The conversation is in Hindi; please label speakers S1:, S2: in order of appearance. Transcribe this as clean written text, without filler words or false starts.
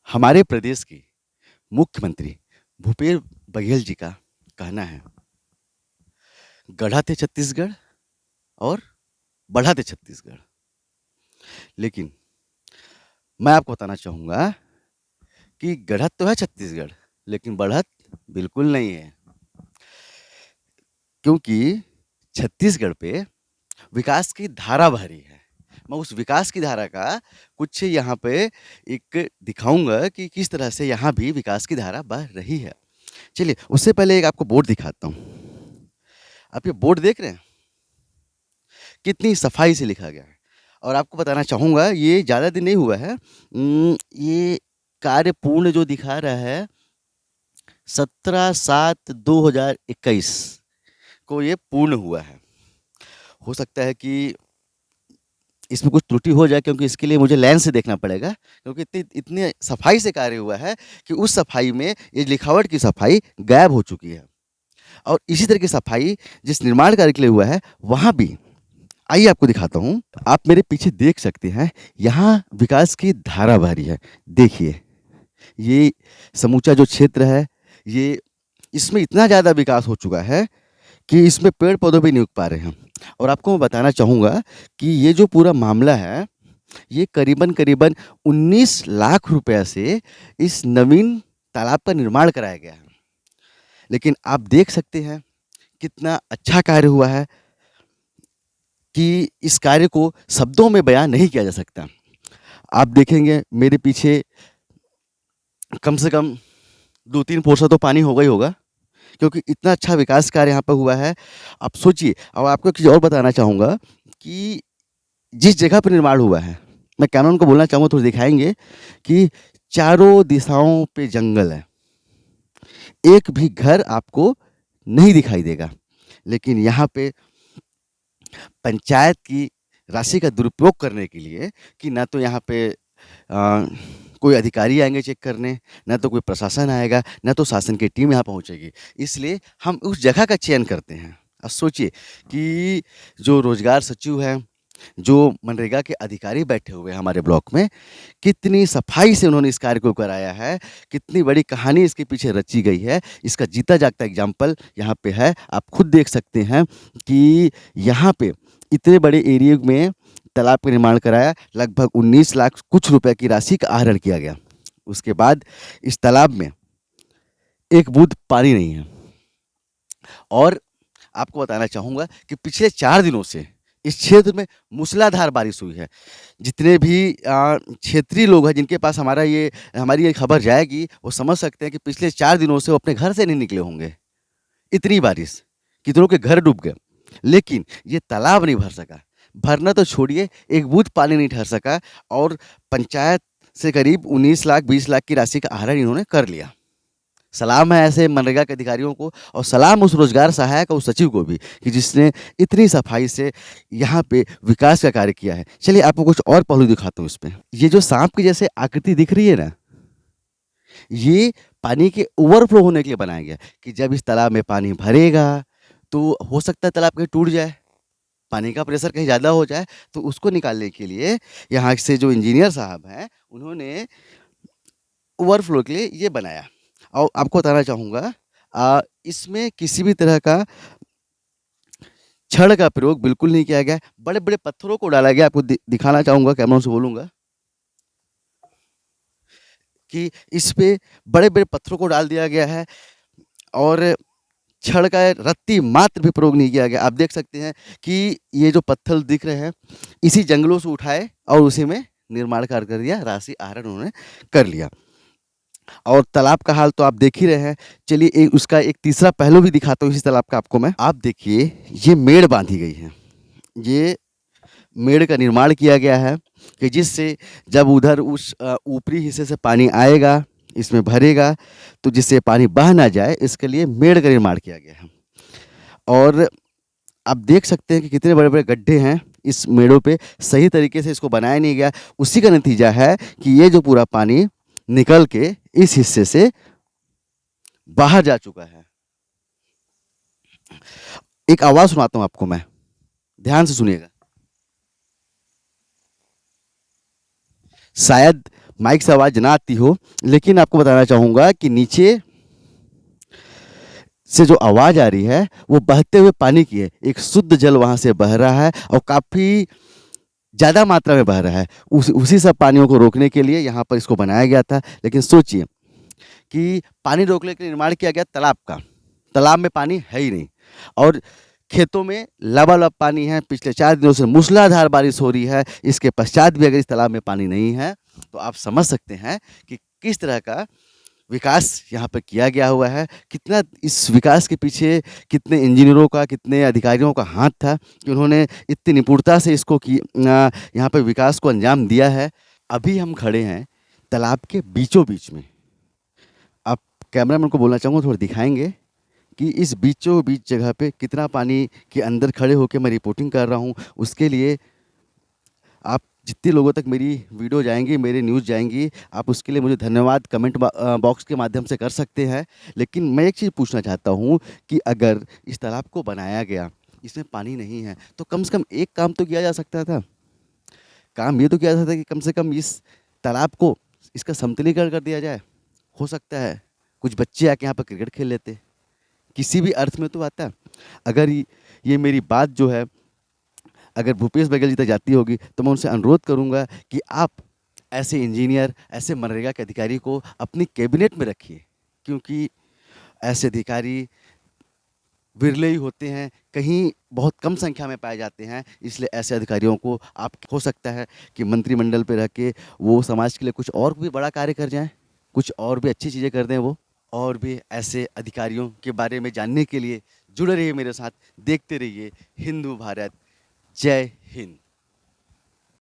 S1: हमारे प्रदेश के मुख्यमंत्री भूपेश बघेल जी का कहना है, गढ़ा थे छत्तीसगढ़ और बढ़ा थे छत्तीसगढ़। लेकिन मैं आपको बताना चाहूँगा कि गढ़त तो है छत्तीसगढ़, लेकिन बढ़त बिल्कुल नहीं है। क्योंकि छत्तीसगढ़ पे विकास की धारा बह रही है। मैं उस विकास की धारा का कुछ यहाँ पे एक दिखाऊँगा कि किस तरह से यहाँ भी विकास की धारा बह रही है। चलिए, उससे पहले एक आपको बोर्ड दिखाता हूँ। आप ये बोर्ड देख रहे हैं? कितनी सफाई से लिखा गया है। और आपको बताना चाहूँगा, ये ज़्यादा दिन नहीं हुआ है। ये कार्य पूर्ण जो दिखा रहा है 17/7/2021 को ये पूर्ण हुआ है। हो सकता है कि इसमें कुछ त्रुटि हो जाए, क्योंकि इसके लिए मुझे लेंस से देखना पड़ेगा, क्योंकि इतनी इतनी सफाई से कार्य हुआ है कि उस सफाई में ये लिखावट की सफाई गायब हो चुकी है। और इसी तरह की सफाई जिस निर्माण कार्य के लिए हुआ है, वहाँ भी आइए आपको दिखाता हूँ। आप मेरे पीछे देख सकते हैं, यहाँ विकास की धारा बह रही है। देखिए, ये समूचा जो क्षेत्र है, ये इसमें इतना ज़्यादा विकास हो चुका है कि इसमें पेड़-पौधे भी नहीं उग पा रहे हैं। और आपको मैं बताना चाहूँगा कि ये जो पूरा मामला है, ये करीबन-करीबन 19 लाख रुपया से इस नवीन तालाब का निर्माण कराया गया है। लेकिन आप देख सकते हैं, कितना अच्छा कार्य हुआ है कि इस कार्य को शब्दों में बयान नहीं किया जा सकता। आप देखेंगे मेरे पीछे कम से कम 2-3 फुट तो पानी होगा ही होगा, क्योंकि इतना अच्छा विकास कार्य यहाँ पे हुआ है। आप सोचिए। और आपको एक चीज़ और बताना चाहूँगा कि जिस जगह पे निर्माण हुआ है, मैं कैमरामैन को बोलना चाहूँगा, थोड़ा दिखाएँगे कि चारों दिशाओं पे जंगल है। एक भी घर आपको नहीं दिखाई देगा। लेकिन यहाँ पे पंचायत की राशि का दुरुपयोग करने के लिए कि ना तो यहाँ पे कोई अधिकारी आएँगे चेक करने, ना तो कोई प्रशासन आएगा, ना तो शासन की टीम यहाँ पहुँचेगी। इसलिए हम उस जगह का चयन करते हैं। अब सोचिए कि जो रोज़गार सचिव हैं, जो मनरेगा के अधिकारी बैठे हुए हैं हमारे ब्लॉक में, कितनी सफाई से उन्होंने इस कार्य को कराया है, कितनी बड़ी कहानी इसके पीछे रची गई है, इसका जीता-जागता एग्ज़ाम्पल यहाँ पे है। आप खुद देख सकते हैं कि यहाँ पे इतने बड़े एरिया में तालाब का निर्माण कराया, लगभग 19 लाख कुछ रुपए की राशि का आहरण किया गया। उसके बाद इस तालाब में एक बूँद पानी नहीं है। और आपको बताना चाहूँगा कि पिछले 4 दिनों से इस क्षेत्र में मूसलाधार बारिश हुई है। जितने भी क्षेत्रीय लोग हैं, जिनके पास हमारी ये खबर जाएगी, वो समझ सकते हैं कि पिछले 4 दिनों से वो अपने घर से नहीं निकले होंगे। इतनी बारिश, कितनों के घर डूब गए। लेकिन ये तालाब नहीं भर सका। भरना तो छोड़िए, एक बूँद पानी नहीं ठहर सका। और पंचायत से करीब 19 लाख 20 लाख की राशि का आहरण इन्होंने कर लिया। सलाम है ऐसे मनरेगा के अधिकारियों को, और सलाम उस रोजगार सहायक और उस सचिव को भी, कि जिसने इतनी सफाई से यहाँ पे विकास का कार्य किया है। चलिए, आपको कुछ और पहलू दिखाता हूँ इसमें। ये जो सांप की जैसे आकृति दिख रही है ना, ये पानी के ओवरफ्लो होने के लिए बनाया गया, कि जब इस तालाब में पानी भरेगा तो हो सकता है तालाब कहीं टूट जाए, पानी का प्रेशर कहीं ज़्यादा हो जाए, तो उसको निकालने के लिए यहाँ से जो इंजीनियर साहब हैं, उन्होंने ओवरफ्लो के लिए ये बनाया। और आपको बताना चाहूँगा, इसमें किसी भी तरह का छड़ का प्रयोग बिल्कुल नहीं किया गया। बड़े-बड़े पत्थरों को डाला गया। आपको दिखाना चाहूँगा, कैमरा से बोलूँगा कि इस पे बड़े-बड़े पत्थरों को डाल दिया गया है, और छड़ का रत्ती मात्र भी प्रयोग नहीं किया गया। आप देख सकते हैं कि ये जो पत्थर दिख रहे हैं, इसी जंगलों से उठाए और उसी में निर्माण कार्य कर दिया, राशि आहरण उन्होंने कर लिया। और तालाब का हाल तो आप देख ही रहे हैं। चलिए, उसका एक तीसरा पहलू भी दिखाता हूँ इसी तालाब का आपको मैं। आप देखिए, ये मेड़ बांधी गई है। ये मेड़ का निर्माण किया गया है कि जिससे जब उधर उस ऊपरी हिस्से से पानी आएगा, इसमें भरेगा, तो जिससे पानी बह ना जाए, इसके लिए मेड़ का निर्माण किया गया है। और आप देख सकते हैं कि कितने बड़े-बड़े गड्ढे हैं इस मेड़ों पे, सही तरीके से इसको बनाया नहीं गया। उसी का नतीजा है कि ये जो पूरा पानी निकल के इस हिस्से से बाहर जा चुका है। एक आवाज़ सुनाता हूँ आपको मैं, ध्यान से सुनिएगा। शायद माइक से आवाज़ ना आती हो, लेकिन आपको बताना चाहूँगा कि नीचे से जो आवाज़ आ रही है वो बहते हुए पानी की है। एक शुद्ध जल वहाँ से बह रहा है और काफ़ी ज़्यादा मात्रा में बह रहा है। उसी सब पानियों को रोकने के लिए यहाँ पर इसको बनाया गया था। लेकिन सोचिए कि पानी रोकने के लिए निर्माण किया गया तालाब का। तालाब में पानी है ही नहीं और खेतों में लबालब पानी है। पिछले 4 दिनों से मूसलाधार बारिश हो रही है। इसके पश्चात भी अगर इस तालाब में पानी नहीं है तो आप समझ सकते हैं कि किस तरह का विकास यहाँ पर किया गया हुआ है। कितना इस विकास के पीछे कितने इंजीनियरों का, कितने अधिकारियों का हाथ था कि उन्होंने इतनी निपुणता से इसको यहाँ पर विकास को अंजाम दिया है। अभी हम खड़े हैं तालाब के बीचों बीच में। आप कैमरामैन को बोलना चाहूँगा थोड़ा दिखाएंगे कि इस बीचों बीच जगह पे कितना पानी के अंदर खड़े होकर मैं रिपोर्टिंग कर रहा हूँ। उसके लिए आप जितने लोगों तक मेरी वीडियो जाएंगी, मेरी न्यूज़ जाएंगी, आप उसके लिए मुझे धन्यवाद कमेंट बॉक्स के माध्यम से कर सकते हैं। लेकिन मैं एक चीज़ पूछना चाहता हूँ कि अगर इस तालाब को बनाया गया, इसमें पानी नहीं है, तो कम से कम एक काम तो किया जा सकता था। काम ये तो किया जा सकता है कि कम से कम इस तालाब को, इसका समतलीकरण कर दिया जाए। हो सकता है कुछ बच्चे आके यहाँ पर क्रिकेट खेल लेते, किसी भी अर्थ में तो आता। अगर ये मेरी बात जो है अगर भूपेश बघेल जी तक जाती होगी तो मैं उनसे अनुरोध करूंगा कि आप ऐसे इंजीनियर, ऐसे मनरेगा के अधिकारी को अपनी कैबिनेट में रखिए, क्योंकि ऐसे अधिकारी विरले ही होते हैं, कहीं बहुत कम संख्या में पाए जाते हैं। इसलिए ऐसे अधिकारियों को आप, हो सकता है कि मंत्रिमंडल पे रह के वो समाज के लिए कुछ और भी बड़ा कार्य कर जाएं, कुछ और भी अच्छी चीज़ें कर दें वो। और भी ऐसे अधिकारियों के बारे में जानने के लिए जुड़े रहिए मेरे साथ, देखते रहिए हिंदू भारत। जय हिंद।